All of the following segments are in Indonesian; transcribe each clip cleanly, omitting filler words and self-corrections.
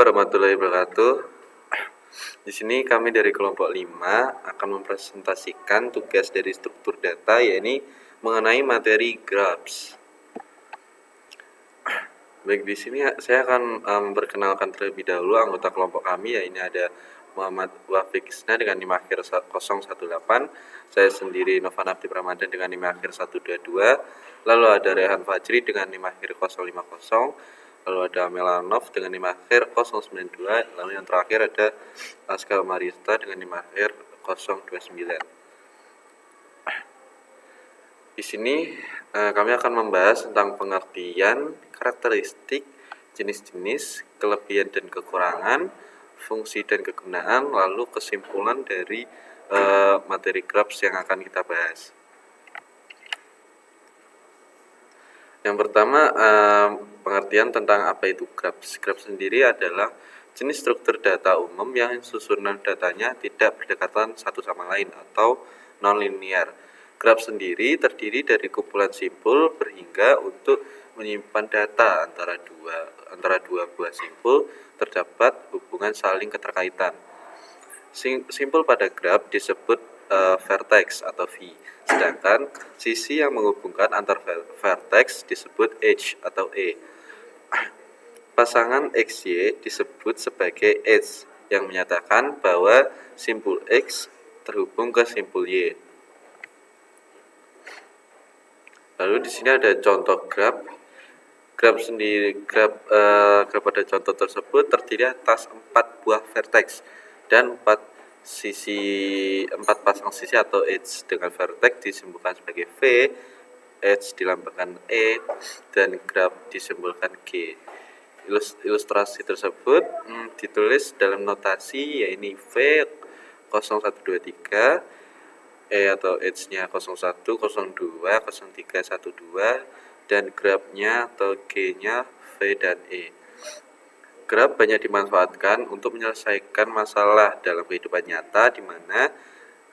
Warahmatullahi wabarakatuh. Di sini kami dari kelompok 5 akan mempresentasikan tugas dari struktur data, yaitu mengenai materi graphs. Baik, di sini saya akan memperkenalkan terlebih dahulu anggota kelompok kami, yaitu ada Muhammad Wafiq Isna dengan NIM akhir 018, saya sendiri Nova Nafti Ramadan dengan NIM akhir 122, lalu ada Rehan Fajri dengan NIM akhir 050, lalu ada Melanov dengan NIM akhir 092, lalu yang terakhir ada Aska Marista dengan NIM akhir 029. Di sini kami akan membahas tentang pengertian, karakteristik, jenis-jenis, kelebihan dan kekurangan, fungsi dan kegunaan, lalu kesimpulan dari materi graphs yang akan kita bahas. Yang pertama, pengertian tentang apa itu graphs. Graphs sendiri adalah jenis struktur data umum yang susunan datanya tidak berdekatan satu sama lain atau non-linear. Graph sendiri terdiri dari kumpulan simpul berhingga untuk menyimpan data antara dua buah simpul terdapat hubungan saling keterkaitan. Simpul pada graph disebut vertex atau V, sedangkan sisi yang menghubungkan antar vertex disebut edge atau E. Pasangan XY disebut sebagai edge yang menyatakan bahwa simpul X terhubung ke simpul Y. Lalu di sini ada contoh graph. Graph pada contoh tersebut terdiri atas 4 buah vertex dan 4 pasang sisi atau edge, dengan vertex disimbolkan sebagai V, edge dilambangkan E, dan graph disimbolkan G. Ilustrasi tersebut ditulis dalam notasi yaitu V 0123, E atau edge-nya 01, 02, 03, 12, dan graph-nya atau G-nya V dan E. Graph banyak dimanfaatkan untuk menyelesaikan masalah dalam kehidupan nyata, di mana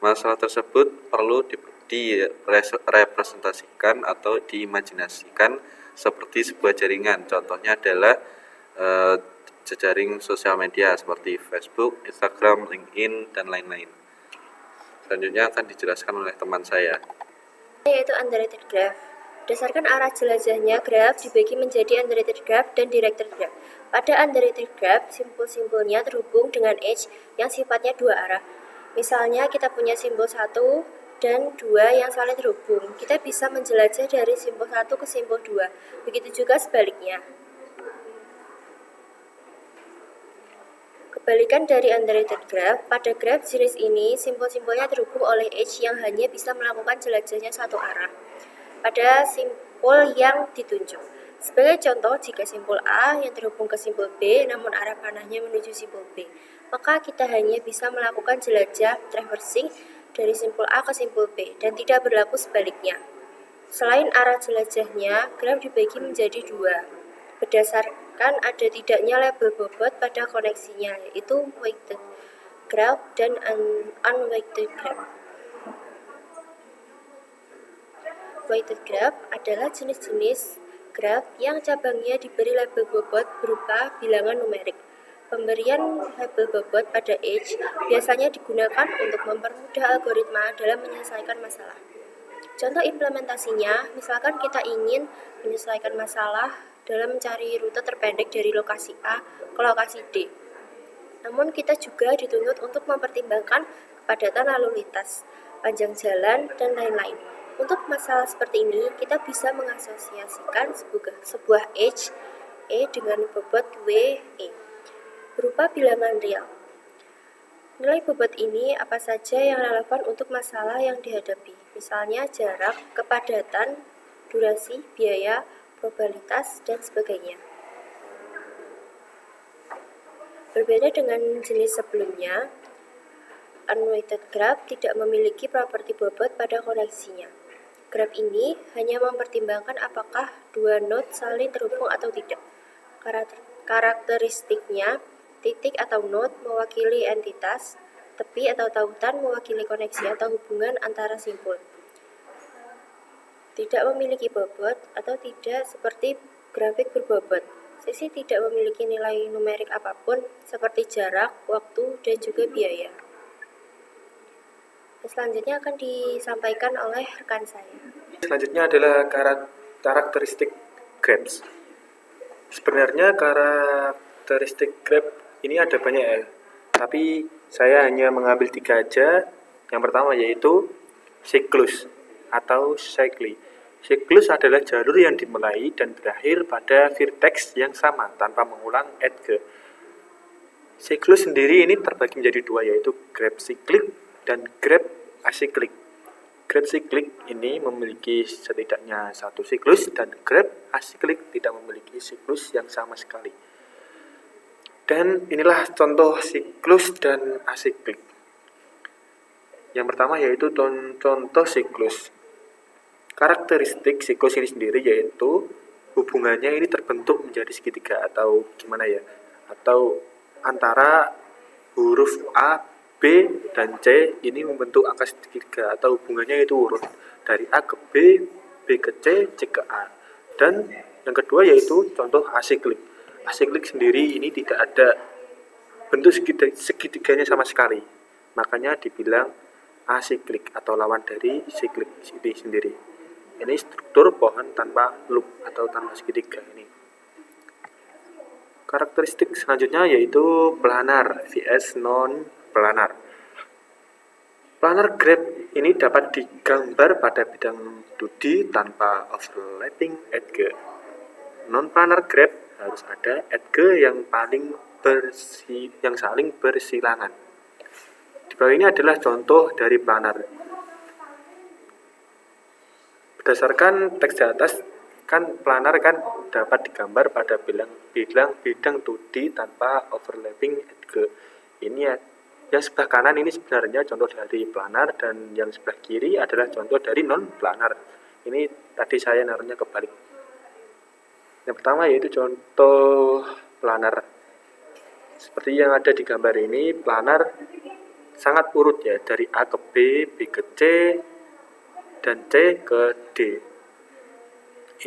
masalah tersebut perlu direpresentasikan atau diimajinasikan seperti sebuah jaringan. Contohnya adalah jejaring sosial media seperti Facebook, Instagram, LinkedIn, dan lain-lain. Selanjutnya akan dijelaskan oleh teman saya, yaitu undirected graph. Berdasarkan arah jelajahnya, graph dibagi menjadi undirected graph dan directed graph. Pada undirected graph, simpul-simpulnya terhubung dengan edge yang sifatnya dua arah. Misalnya kita punya simpul 1 dan 2 yang saling terhubung. Kita bisa menjelajah dari simpul 1 ke simpul 2. Begitu juga sebaliknya. Kebalikan dari undirected graph, pada graph jenis ini, simpul-simpulnya terhubung oleh edge yang hanya bisa melakukan jelajahnya satu arah pada simpul yang ditunjuk. Sebagai contoh, jika simpul A yang terhubung ke simpul B, namun arah panahnya menuju simpul B, maka kita hanya bisa melakukan jelajah traversing dari simpul A ke simpul B, dan tidak berlaku sebaliknya. Selain arah jelajahnya, graph dibagi menjadi dua, berdasarkan ada tidaknya label bobot pada koneksinya, yaitu weighted graph dan unweighted graph. Weighted graph adalah jenis-jenis graph yang cabangnya diberi label bobot berupa bilangan numerik. Pemberian label bobot pada edge biasanya digunakan untuk mempermudah algoritma dalam menyelesaikan masalah. Contoh implementasinya, misalkan kita ingin menyelesaikan masalah dalam mencari rute terpendek dari lokasi A ke lokasi D. Namun kita juga dituntut untuk mempertimbangkan kepadatan lalu lintas, panjang jalan, dan lain-lain. Untuk masalah seperti ini, kita bisa mengasosiasikan sebuah edge E dengan bobot W E berupa bilangan real. Nilai bobot ini apa saja yang relevan untuk masalah yang dihadapi, misalnya jarak, kepadatan, durasi, biaya, probabilitas, dan sebagainya. Berbeda dengan jenis sebelumnya, unweighted graph tidak memiliki properti bobot pada koneksinya. Graph ini hanya mempertimbangkan apakah dua node saling terhubung atau tidak. Karakteristiknya, titik atau node mewakili entitas, tepi atau tautan mewakili koneksi atau hubungan antara simpul. Tidak memiliki bobot atau tidak seperti grafik berbobot. absisi tidak memiliki nilai numerik apapun seperti jarak, waktu, dan juga biaya. Selanjutnya akan disampaikan oleh rekan saya. Selanjutnya adalah karakteristik grabs. Sebenarnya karakteristik grab ini ada banyak ya, tapi saya hanya mengambil 3 aja. Yang pertama yaitu siklus atau cycle. Siklus adalah jalur yang dimulai dan berakhir pada vertex yang sama tanpa mengulang edge. Siklus sendiri ini terbagi menjadi 2 yaitu grab cyclic dan grab acyclic. Grab cyclic ini memiliki setidaknya 1 siklus dan grab acyclic tidak memiliki siklus yang sama sekali. Dan inilah contoh siklus dan acyclic. Yang pertama yaitu contoh siklus. Karakteristik siklus ini sendiri yaitu hubungannya ini terbentuk menjadi segitiga atau gimana ya? Atau antara huruf A, B, dan C ini membentuk angka segitiga atau hubungannya itu urut dari A ke B, B ke C, C ke A. Dan yang kedua yaitu contoh asiklik. Asiklik sendiri ini tidak ada bentuk segitiganya sama sekali. Makanya dibilang asiklik atau lawan dari siklik ini sendiri. Ini struktur pohon tanpa loop atau tanpa segitiga ini. Karakteristik selanjutnya yaitu planar vs non-planar. Planar graph ini dapat digambar pada bidang 2D tanpa overlapping edge. Non-planar graph harus ada edge yang saling bersilangan. Di bawah ini adalah contoh dari planar. Berdasarkan teks di atas, kan planar kan dapat digambar pada bidang 2D tanpa overlapping edge. Ini ya, yang sebelah kanan ini sebenarnya contoh dari planar dan yang sebelah kiri adalah contoh dari non planar. Ini tadi saya naruhnya kebalik. Yang pertama yaitu contoh planar. Seperti yang ada di gambar ini, planar sangat urut ya, dari A ke B, B ke C, dan C ke D.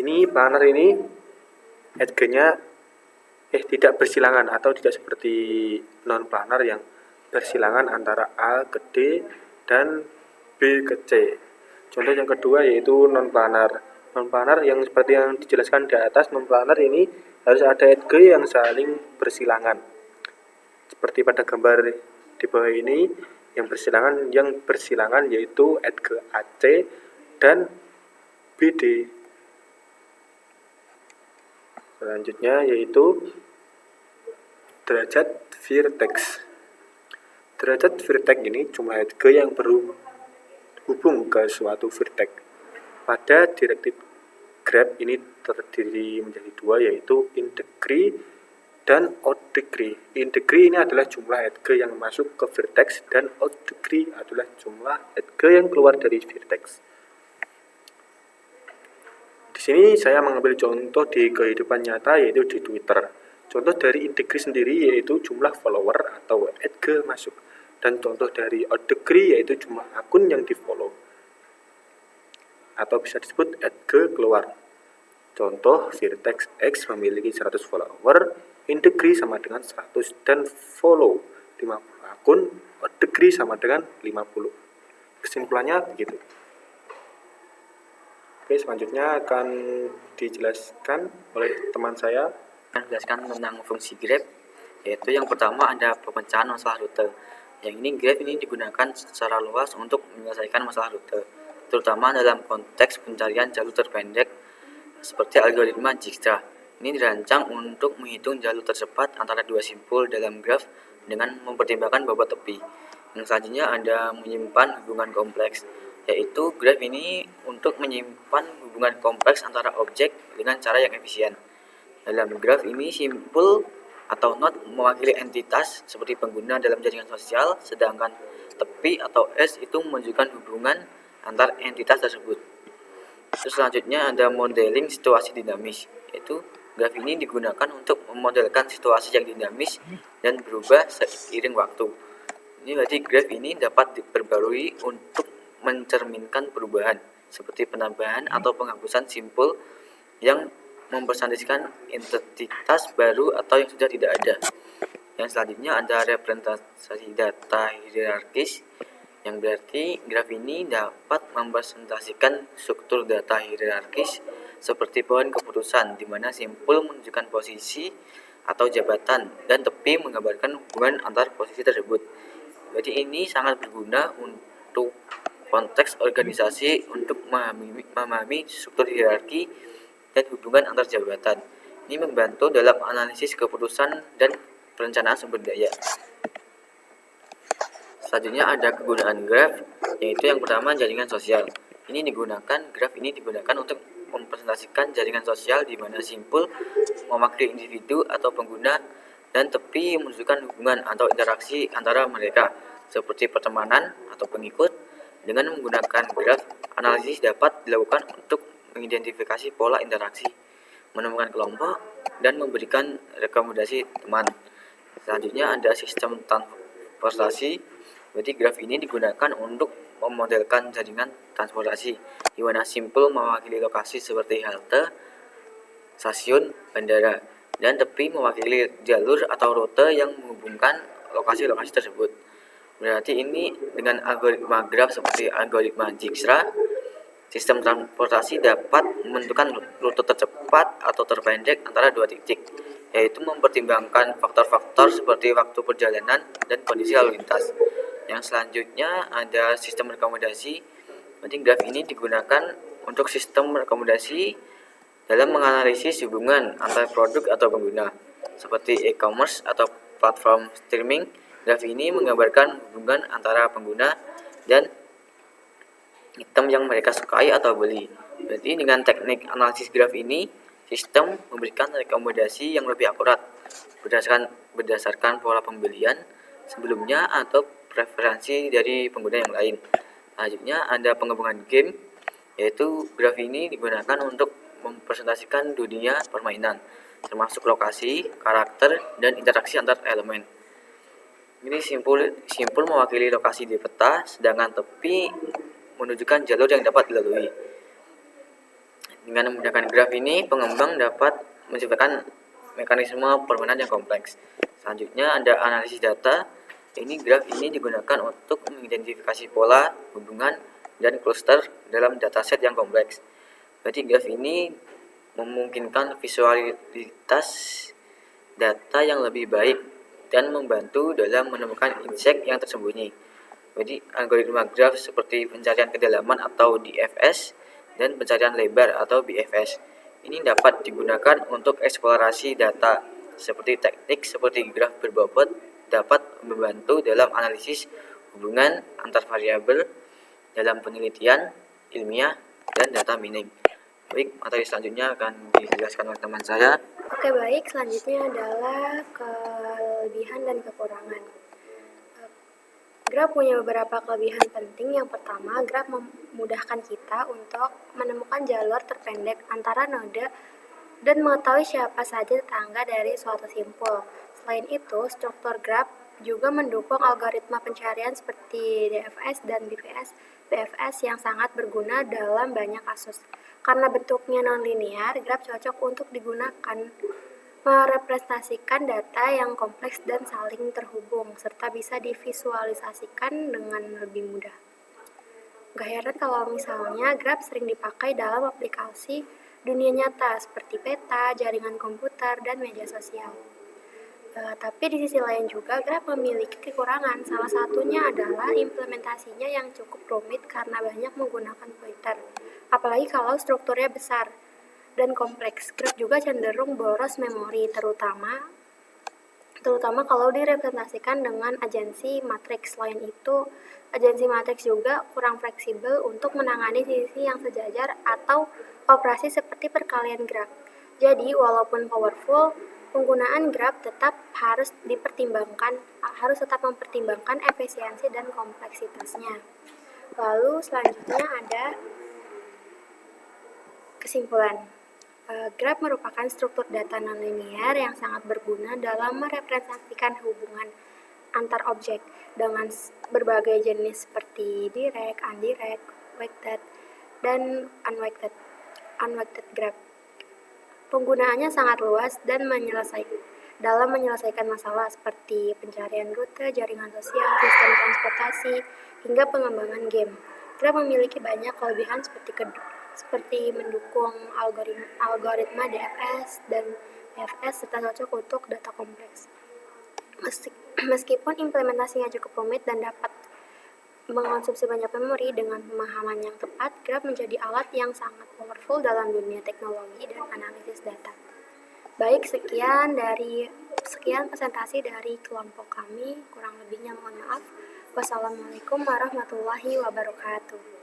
Ini planar ini edge-nya tidak bersilangan atau tidak seperti non planar yang bersilangan antara A ke D dan B ke C. Contoh yang kedua yaitu non planar. Non planar yang seperti yang dijelaskan di atas, non planar ini harus ada edge yang saling bersilangan. Seperti pada gambar di bawah ini yang bersilangan yaitu edge AC dan BD. Selanjutnya yaitu derajat vertex. Derajat vertex ini jumlah edge yang berhubung ke suatu vertex. Pada direktif graph ini terdiri menjadi 2 yaitu in degree dan out degree. In degree ini adalah jumlah edge yang masuk ke vertex dan out degree adalah jumlah edge yang keluar dari vertex. Di sini saya mengambil contoh di kehidupan nyata yaitu di Twitter. Contoh dari in degree sendiri yaitu jumlah follower atau edge masuk. Dan contoh dari out degree yaitu jumlah akun yang di-follow. Atau bisa disebut edge keluar. Contoh vertex X memiliki 100 follower, in degree sama dengan 100 dan follow 50 akun, out degree sama dengan 50. Kesimpulannya begitu. Oke, selanjutnya akan dijelaskan oleh teman saya. Akan menjelaskan tentang fungsi graph, yaitu yang pertama ada pemecahan masalah rute. Yang ini graph ini digunakan secara luas untuk menyelesaikan masalah rute, terutama dalam konteks pencarian jalur terpendek seperti algoritma Dijkstra. Ini dirancang untuk menghitung jalur tercepat antara 2 simpul dalam graf dengan mempertimbangkan bobot tepi. Yang selanjutnya ada menyimpan hubungan kompleks, yaitu graf ini untuk menyimpan hubungan kompleks antara objek dengan cara yang efisien. Dalam graf ini simpul atau node mewakili entitas seperti pengguna dalam jaringan sosial, sedangkan tepi atau S itu menunjukkan hubungan antar entitas tersebut. Terus selanjutnya ada modeling situasi dinamis, yaitu graf ini digunakan untuk memodelkan situasi yang dinamis dan berubah seiring waktu. Ini berarti graf ini dapat diperbarui untuk mencerminkan perubahan seperti penambahan atau penghapusan simpul yang mempersandiskan entitas baru atau yang sudah tidak ada. Yang selanjutnya ada representasi data hierarkis, yang berarti graf ini dapat mempresentasikan struktur data hierarkis seperti pohon keputusan, di mana simpul menunjukkan posisi atau jabatan dan tepi menggambarkan hubungan antar posisi tersebut. Jadi ini sangat berguna untuk konteks organisasi untuk memahami struktur hierarki dan hubungan antar jabatan. Ini membantu dalam analisis keputusan dan perencanaan sumber daya. Selanjutnya ada kegunaan graf, yaitu yang pertama jaringan sosial. Graf ini digunakan untuk mempresentasikan jaringan sosial di mana simpul mewakili individu atau pengguna dan tepi menunjukkan hubungan atau interaksi antara mereka, seperti pertemanan atau pengikut. Dengan menggunakan graf, analisis dapat dilakukan untuk mengidentifikasi pola interaksi, menemukan kelompok, dan memberikan rekomendasi teman. Selanjutnya ada sistem transportasi. Jadi graf ini digunakan untuk memodelkan jaringan transportasi, di mana simpul mewakili lokasi seperti halte, stasiun, bandara, dan tepi mewakili jalur atau rute yang menghubungkan lokasi-lokasi tersebut. Berarti ini dengan algoritma graf seperti algoritma Dijkstra, sistem transportasi dapat menentukan rute tercepat atau terpendek antara dua titik, yaitu mempertimbangkan faktor-faktor seperti waktu perjalanan dan kondisi lalu lintas. Yang selanjutnya ada sistem rekomendasi. Berarti graf ini digunakan untuk sistem rekomendasi dalam menganalisis hubungan antar produk atau pengguna, seperti e-commerce atau platform streaming. Graf ini menggambarkan hubungan antara pengguna dan item yang mereka sukai atau beli. Berarti dengan teknik analisis graf ini, sistem memberikan rekomendasi yang lebih akurat berdasarkan pola pembelian sebelumnya atau preferensi dari pengguna yang lain. Selanjutnya ada pengembangan game, yaitu graf ini digunakan untuk mempresentasikan dunia permainan, termasuk lokasi, karakter, dan interaksi antar elemen. Ini simpul mewakili lokasi di peta, sedangkan tepi menunjukkan jalur yang dapat dilalui. Dengan menggunakan graf ini, pengembang dapat menciptakan mekanisme permainan yang kompleks. Selanjutnya ada analisis data. Graf ini digunakan untuk mengidentifikasi pola, hubungan, dan cluster dalam dataset yang kompleks. Berarti graf ini memungkinkan visualitas data yang lebih baik dan membantu dalam menemukan insight yang tersembunyi. Jadi algoritma graf seperti pencarian kedalaman atau DFS dan pencarian lebar atau BFS ini dapat digunakan untuk eksplorasi data. Seperti teknik seperti graf berbobot dapat membantu dalam analisis hubungan antar variabel dalam penelitian ilmiah dan data mining. Baik, materi selanjutnya akan dijelaskan oleh teman saya. Oke, baik. Selanjutnya adalah kelebihan dan kekurangan. Graf punya beberapa kelebihan penting. Yang pertama, graf memudahkan kita untuk menemukan jalur terpendek antara node dan mengetahui siapa saja tetangga dari suatu simpul. Selain itu, struktur graf juga mendukung algoritma pencarian seperti DFS dan BFS yang sangat berguna dalam banyak kasus. Karena bentuknya non-linear, graf cocok untuk digunakan merepresentasikan data yang kompleks dan saling terhubung, serta bisa divisualisasikan dengan lebih mudah. Gak heran kalau misalnya graf sering dipakai dalam aplikasi dunia nyata seperti peta, jaringan komputer, dan media sosial. Tapi di sisi lain juga graf memiliki kekurangan. Salah satunya adalah implementasinya yang cukup rumit karena banyak menggunakan pointer. Apalagi kalau strukturnya besar dan kompleks. Graf juga cenderung boros memori, terutama kalau direpresentasikan dengan agensi matriks. Selain itu, agensi matriks juga kurang fleksibel untuk menangani sisi yang sejajar atau operasi seperti perkalian graf. Jadi, walaupun powerful, penggunaan graf harus tetap mempertimbangkan efisiensi dan kompleksitasnya. Lalu selanjutnya ada kesimpulan. Graf merupakan struktur data nonlinear yang sangat berguna dalam merepresentasikan hubungan antar objek dengan berbagai jenis seperti direct, indirect, weighted, dan unweighted graph. Penggunaannya sangat luas dan dalam menyelesaikan masalah seperti pencarian rute, jaringan sosial, sistem transportasi, hingga pengembangan game. Grab memiliki banyak kelebihan seperti mendukung algoritma DFS dan PFS serta cocok untuk data kompleks. Meskipun implementasinya cukup rumit dan dapat mengonsumsi banyak memori, dengan pemahaman yang tepat, Grab menjadi alat yang sangat powerful dalam dunia teknologi dan analisis data. Baik, sekian presentasi dari kelompok kami. Kurang lebihnya mohon maaf. Wassalamualaikum warahmatullahi wabarakatuh.